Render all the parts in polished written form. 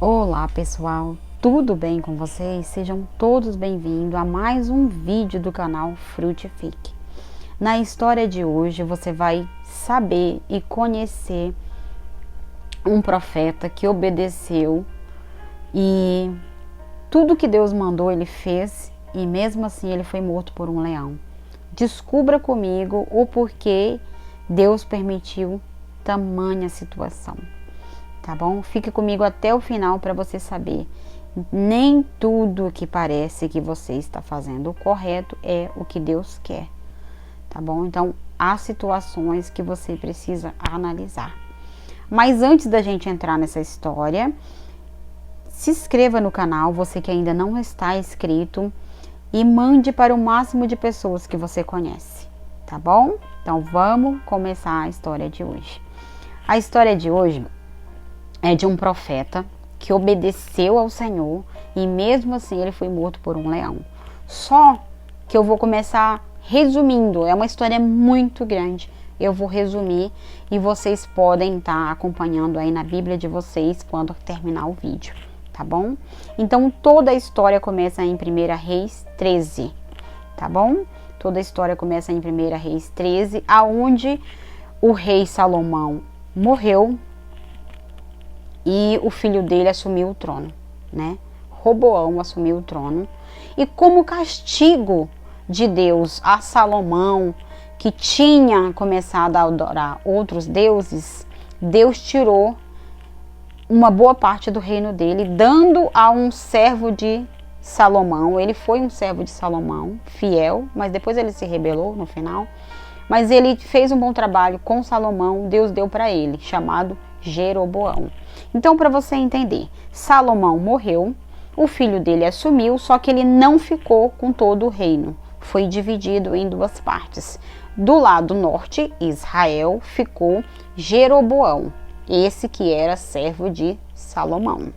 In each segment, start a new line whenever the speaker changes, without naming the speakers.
Olá pessoal, tudo bem com vocês? Sejam todos bem-vindos a mais um vídeo do canal Frutifique. Na história de hoje você vai saber e conhecer um profeta que obedeceu e tudo que Deus mandou ele fez e mesmo assim ele foi morto por um leão. Descubra comigo o porquê Deus permitiu tamanha situação. Tá bom? Fique comigo até o final para você saber. Nem tudo que parece que você está fazendo o correto é o que Deus quer. Tá bom? Então, há situações que você precisa analisar. Mas antes da gente entrar nessa história, se inscreva no canal, você que ainda não está inscrito, e mande para o máximo de pessoas que você conhece. Tá bom? Então, vamos começar a história de hoje. A história de hoje é de um profeta que obedeceu ao Senhor e mesmo assim ele foi morto por um leão. Só que eu vou começar resumindo, é uma história muito grande. Eu vou resumir e vocês podem estar acompanhando aí na Bíblia de vocês quando terminar o vídeo, tá bom? Então toda a história começa em 1 Reis 13, tá bom? Toda a história começa em 1 Reis 13, aonde o rei Salomão morreu e o filho dele assumiu o trono, né? Roboão assumiu o trono. E como castigo de Deus a Salomão, que tinha começado a adorar outros deuses, Deus tirou uma boa parte do reino dele, dando a um servo de Salomão. Ele foi um servo de Salomão, fiel, mas depois ele se rebelou no final. Mas ele fez um bom trabalho com Salomão, Deus deu para ele, chamado Jeroboão. Então, para você entender, Salomão morreu, o filho dele assumiu, só que ele não ficou com todo o reino. Foi dividido em duas partes. Do lado norte, Israel, ficou Jeroboão, esse que era servo de Salomão.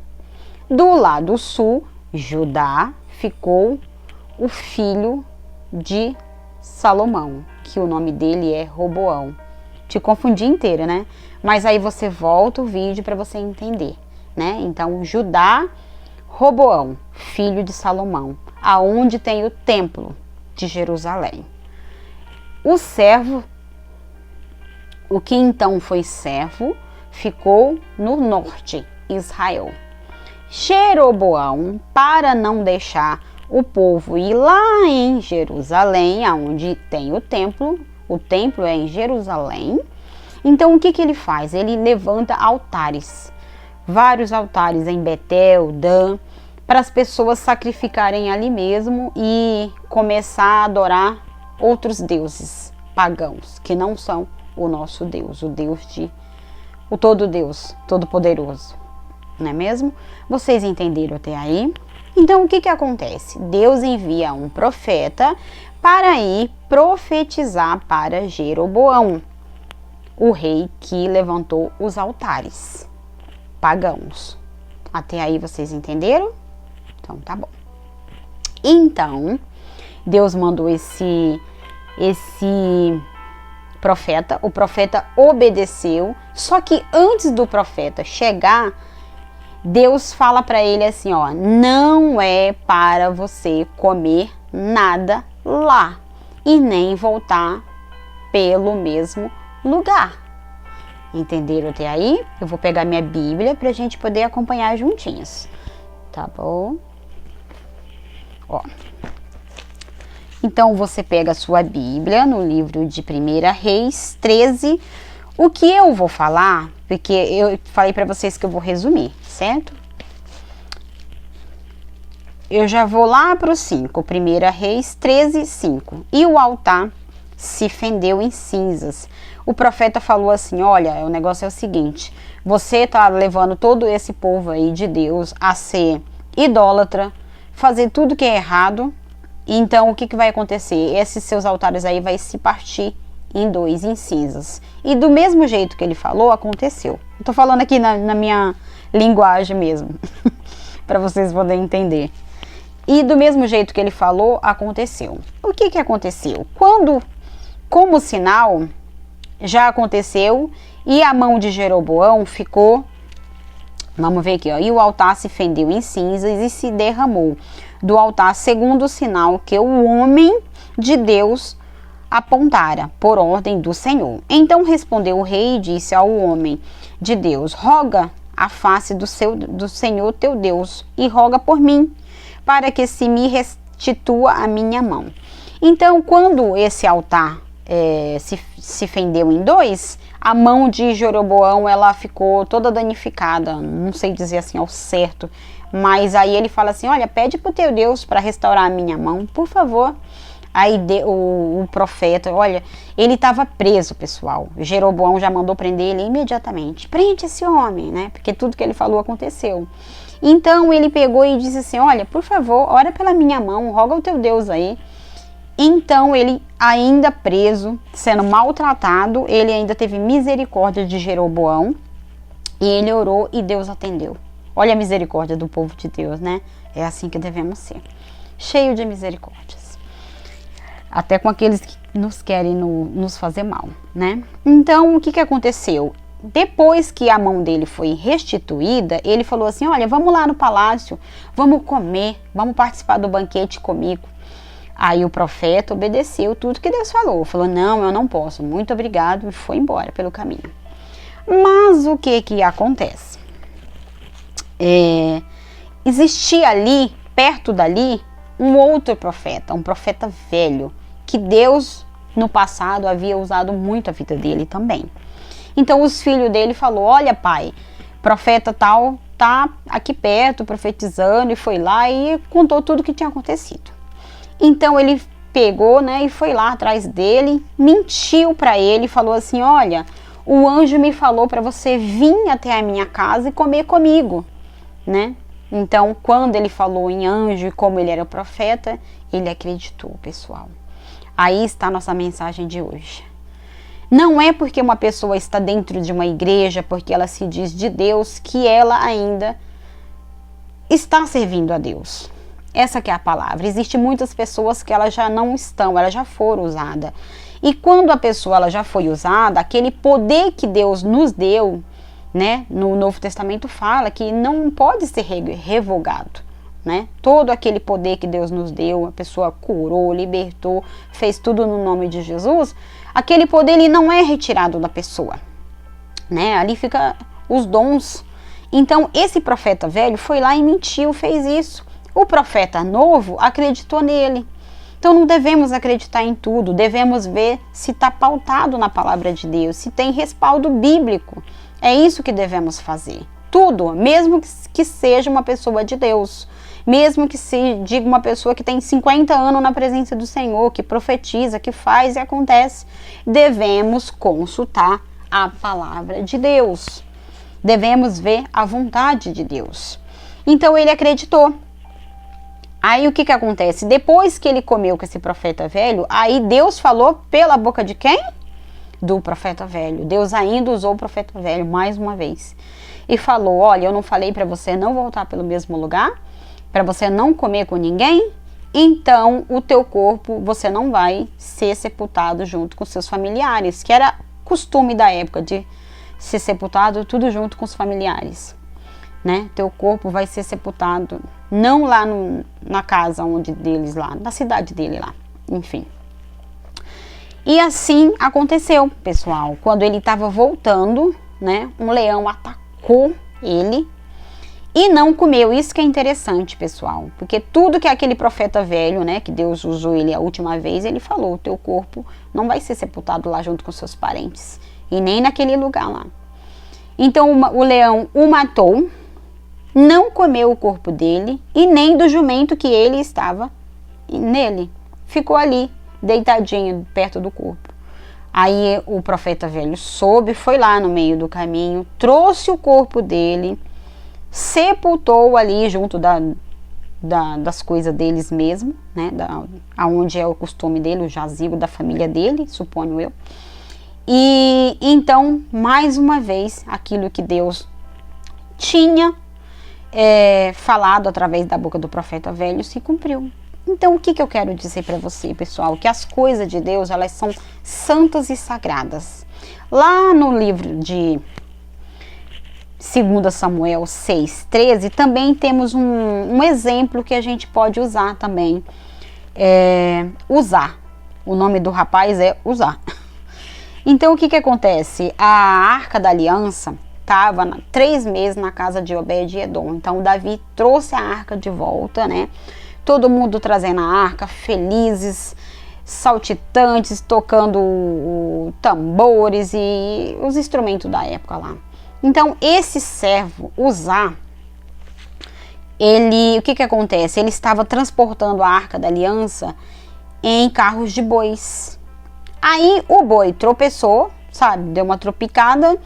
Do lado sul, Judá, ficou o filho de Salomão, que o nome dele é Roboão. Te confundi inteira, né? Mas aí você volta o vídeo para você entender, né? Então, Judá, Roboão, filho de Salomão, aonde tem o templo de Jerusalém. O servo, o que então foi servo, ficou no norte, Israel. Jeroboão, para não deixar o povo ir lá em Jerusalém, aonde tem o templo é em Jerusalém. Então o que ele faz? Ele levanta altares, vários altares em Betel, Dan, para as pessoas sacrificarem ali mesmo e começar a adorar outros deuses pagãos, que não são o nosso Deus, o todo Deus, todo poderoso, não é mesmo? Vocês entenderam até aí? Então o que acontece? Deus envia um profeta para ir profetizar para Jeroboão, o rei que levantou os altares pagãos. Até aí vocês entenderam? Então tá bom. Então, Deus mandou esse profeta, o profeta obedeceu, só que antes do profeta chegar, Deus fala para ele assim, ó, não é para você comer nada lá e nem voltar pelo mesmo lugar. Entenderam até aí? Eu vou pegar minha Bíblia pra gente poder acompanhar juntinhos. Tá bom? Ó. Então você pega a sua Bíblia no livro de 1 Reis 13. O que eu vou falar, porque eu falei para vocês que eu vou resumir, certo? Eu já vou lá para o 5, 1 Reis 13, 5. E o altar se fendeu em cinzas. O profeta falou assim, olha, o negócio é o seguinte, você tá levando todo esse povo aí de Deus a ser idólatra, fazer tudo que é errado, então o que vai acontecer? Esses seus altares aí vai se partir em dois, em cinzas. E do mesmo jeito que ele falou, aconteceu. Eu tô falando aqui na minha linguagem mesmo, para vocês poderem entender. E do mesmo jeito que ele falou, aconteceu. O que aconteceu? Como sinal, já aconteceu e a mão de Jeroboão ficou Vamos ver aqui, ó. E o altar se fendeu em cinzas e se derramou do altar segundo o sinal que o homem de Deus apontara, por ordem do Senhor. Então respondeu o rei e disse ao homem de Deus: roga a face do Senhor teu Deus e roga por mim, para que se me restitua a minha mão. Então, quando esse altar se fendeu em dois, a mão de Jeroboão ela ficou toda danificada, não sei dizer assim ao certo, mas aí ele fala assim: olha, pede para o teu Deus para restaurar a minha mão, por favor. Aí o profeta, olha, ele estava preso, pessoal. Jeroboão já mandou prender ele imediatamente. Prende esse homem, né? Porque tudo que ele falou aconteceu. Então ele pegou e disse assim: olha, por favor, ora pela minha mão, roga ao teu Deus aí. Então ele, ainda preso, sendo maltratado, ele ainda teve misericórdia de Jeroboão. E ele orou e Deus atendeu. Olha a misericórdia do povo de Deus, né? É assim que devemos ser. Cheio de misericórdias. Até com aqueles que nos querem nos fazer mal, né? Então, o que aconteceu? Depois que a mão dele foi restituída, ele falou assim: olha, vamos lá no palácio, vamos comer, vamos participar do banquete comigo. Aí o profeta obedeceu tudo que Deus falou. Falou: não, eu não posso, muito obrigado, e foi embora pelo caminho. Mas o que acontece? Existia ali, perto dali, um outro profeta, um profeta velho, que Deus no passado havia usado muito a vida dele também. Então os filhos dele falou: olha pai, profeta tal tá aqui perto profetizando, e foi lá e contou tudo o que tinha acontecido. Então ele pegou, né, e foi lá atrás dele, mentiu para ele, falou assim: olha, o anjo me falou para você vir até a minha casa e comer comigo, né? Então, quando ele falou em anjo e como ele era profeta, ele acreditou, pessoal. Aí está a nossa mensagem de hoje. Não é porque uma pessoa está dentro de uma igreja, porque ela se diz de Deus, que ela ainda está servindo a Deus. Essa que é a palavra. Existem muitas pessoas que elas já não estão, elas já foram usadas. E quando a pessoa ela já foi usada, aquele poder que Deus nos deu, né, no Novo Testamento fala que não pode ser revogado, né? Todo aquele poder que Deus nos deu, a pessoa curou, libertou, fez tudo no nome de Jesus, aquele poder ele não é retirado da pessoa, né? Ali fica os dons. Então esse profeta velho foi lá e mentiu, fez isso. O profeta novo acreditou nele. Então não devemos acreditar em tudo, devemos ver se está pautado na palavra de Deus, se tem respaldo bíblico. É isso que devemos fazer. Tudo, mesmo que seja uma pessoa de Deus, mesmo que se diga uma pessoa que tem 50 anos na presença do Senhor, que profetiza, que faz e acontece, devemos consultar a palavra de Deus. Devemos ver a vontade de Deus. Então ele acreditou. Aí o que acontece? Depois que ele comeu com esse profeta velho, aí Deus falou pela boca de quem? Do profeta velho. Deus ainda usou o profeta velho mais uma vez. E falou: olha, eu não falei para você não voltar pelo mesmo lugar? Para você não comer com ninguém? Então o teu corpo, você não vai ser sepultado junto com seus familiares, que era costume da época de ser sepultado tudo junto com os familiares, né? Teu corpo vai ser sepultado não lá na casa onde deles lá, na cidade dele lá, enfim. E assim aconteceu, pessoal. Quando ele estava voltando, né, um leão atacou ele e não comeu. Isso que é interessante, pessoal, porque tudo que aquele profeta velho, né, que Deus usou ele a última vez, ele falou: o teu corpo não vai ser sepultado lá junto com seus parentes e nem naquele lugar lá. Então o leão o matou, não comeu o corpo dele e nem do jumento que ele estava nele. Ficou ali, deitadinho, perto do corpo. Aí o profeta velho soube, foi lá no meio do caminho, trouxe o corpo dele, sepultou ali junto das coisas deles mesmo, né? Aonde é o costume dele, o jazigo da família dele, suponho eu. E então, mais uma vez, aquilo que Deus tinha falado através da boca do profeta velho se cumpriu. Então, o que eu quero dizer para você, pessoal? Que as coisas de Deus, elas são santas e sagradas. Lá no livro de 2 Samuel 6:13, também temos um exemplo que a gente pode usar também. Usar. O nome do rapaz é Uzá. Então, o que acontece? A Arca da Aliança estava 3 meses na casa de Obed-edom. Então, Davi trouxe a arca de volta, né? Todo mundo trazendo a arca, felizes, saltitantes, tocando tambores e os instrumentos da época lá. Então, esse servo, Uzá, o que acontece? Ele estava transportando a Arca da Aliança em carros de bois. Aí o boi tropeçou, sabe? Deu uma tropicada.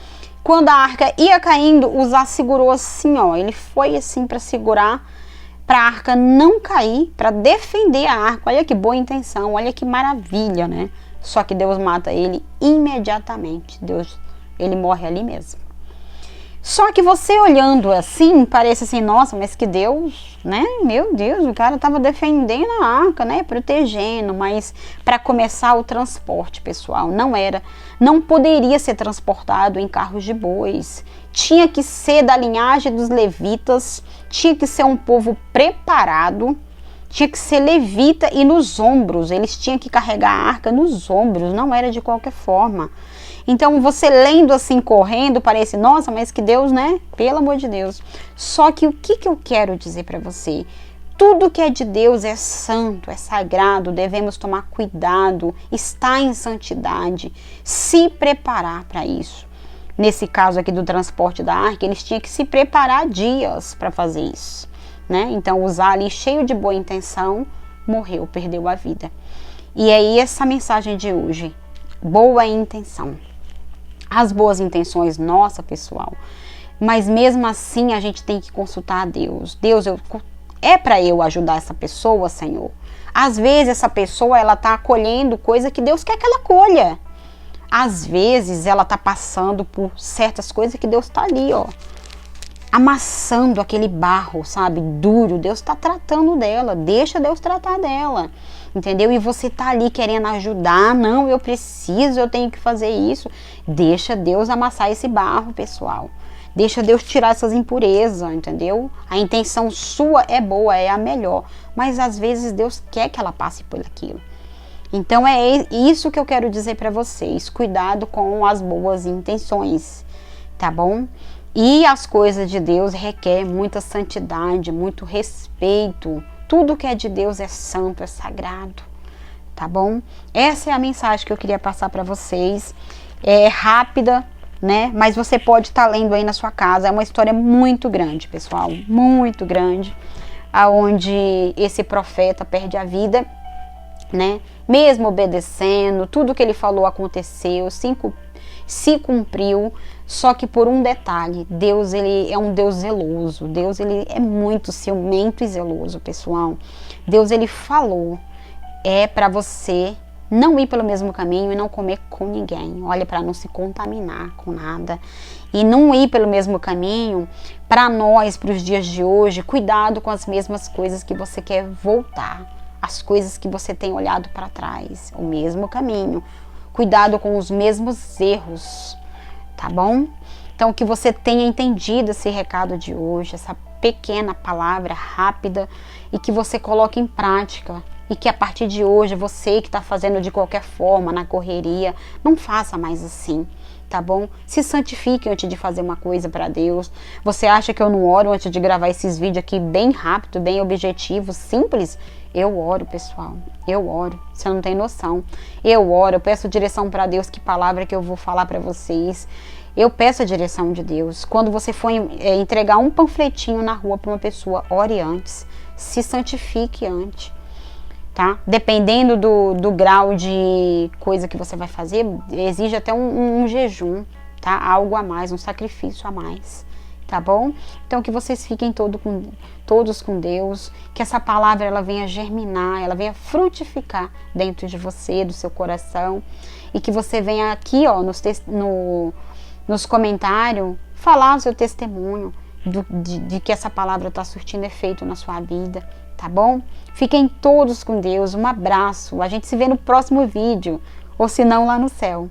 Quando a arca ia caindo, Uzá segurou assim, ó. Ele foi assim para segurar, para a arca não cair, para defender a arca. Olha que boa intenção, olha que maravilha, né? Só que Deus mata ele imediatamente. Ele morre ali mesmo. Só que você olhando assim, parece assim, nossa, mas que Deus, né? Meu Deus, o cara estava defendendo a arca, né? Protegendo, mas para começar o transporte, pessoal, não poderia ser transportado em carros de bois. Tinha que ser da linhagem dos levitas, tinha que ser um povo preparado, tinha que ser levita e nos ombros, eles tinham que carregar a arca nos ombros, não era de qualquer forma. Então, você lendo assim, correndo, parece, nossa, mas que Deus, né? Pelo amor de Deus. Só que o que eu quero dizer para você? Tudo que é de Deus é santo, é sagrado, devemos tomar cuidado, estar em santidade, se preparar para isso. Nesse caso aqui do transporte da arca, eles tinham que se preparar dias para fazer isso, né? Então, Uzá ali, cheio de boa intenção, morreu, perdeu a vida. E aí, essa mensagem de hoje, boa intenção. As boas intenções, nossa, pessoal, mas mesmo assim a gente tem que consultar a Deus. Deus, é para eu ajudar essa pessoa, Senhor? Às vezes essa pessoa, ela tá colhendo coisa que Deus quer que ela colha. Às vezes ela tá passando por certas coisas que Deus tá ali, ó, amassando aquele barro, sabe, duro. Deus tá tratando dela, deixa Deus tratar dela. Entendeu? E você tá ali querendo ajudar, não, eu preciso, eu tenho que fazer isso. Deixa Deus amassar esse barro, pessoal. Deixa Deus tirar essas impurezas, entendeu? A intenção sua é boa, é a melhor, mas às vezes Deus quer que ela passe por aquilo. Então é isso que eu quero dizer para vocês. Cuidado com as boas intenções, tá bom? E as coisas de Deus requer muita santidade, muito respeito. Tudo que é de Deus é santo, é sagrado, tá bom? Essa é a mensagem que eu queria passar para vocês. É rápida, né? Mas você pode estar lendo aí na sua casa. É uma história muito grande, pessoal, muito grande, aonde esse profeta perde a vida, né? Mesmo obedecendo, tudo que ele falou aconteceu, se cumpriu. Só que por um detalhe, Deus, ele é um Deus zeloso. Deus, ele é muito ciumento e zeloso, pessoal. Deus, ele falou, é para você não ir pelo mesmo caminho e não comer com ninguém. Olha, para não se contaminar com nada. E não ir pelo mesmo caminho, para nós, para os dias de hoje, cuidado com as mesmas coisas que você quer voltar. As coisas que você tem olhado para trás, o mesmo caminho. Cuidado com os mesmos erros. Tá bom? Então, que você tenha entendido esse recado de hoje, essa pequena palavra rápida, e que você coloque em prática. E que a partir de hoje, você que está fazendo de qualquer forma, na correria, não faça mais assim, tá bom? Se santifique antes de fazer uma coisa para Deus. Você acha que eu não oro antes de gravar esses vídeos aqui bem rápido, bem objetivo, simples? Eu oro, pessoal, eu oro, você não tem noção. Eu oro, eu peço direção para Deus, que palavra que eu vou falar para vocês. Eu peço a direção de Deus. Quando você for entregar um panfletinho na rua para uma pessoa, ore antes, se santifique antes, tá? Dependendo do grau de coisa que você vai fazer, exige até um jejum, tá? Algo a mais, um sacrifício a mais. Tá bom? Então que vocês fiquem todos com Deus, que essa palavra ela venha germinar, ela venha frutificar dentro de você, do seu coração, e que você venha aqui, ó, nos comentários, falar o seu testemunho de que essa palavra está surtindo efeito na sua vida, tá bom? Fiquem todos com Deus, um abraço, a gente se vê no próximo vídeo, ou se não lá no céu.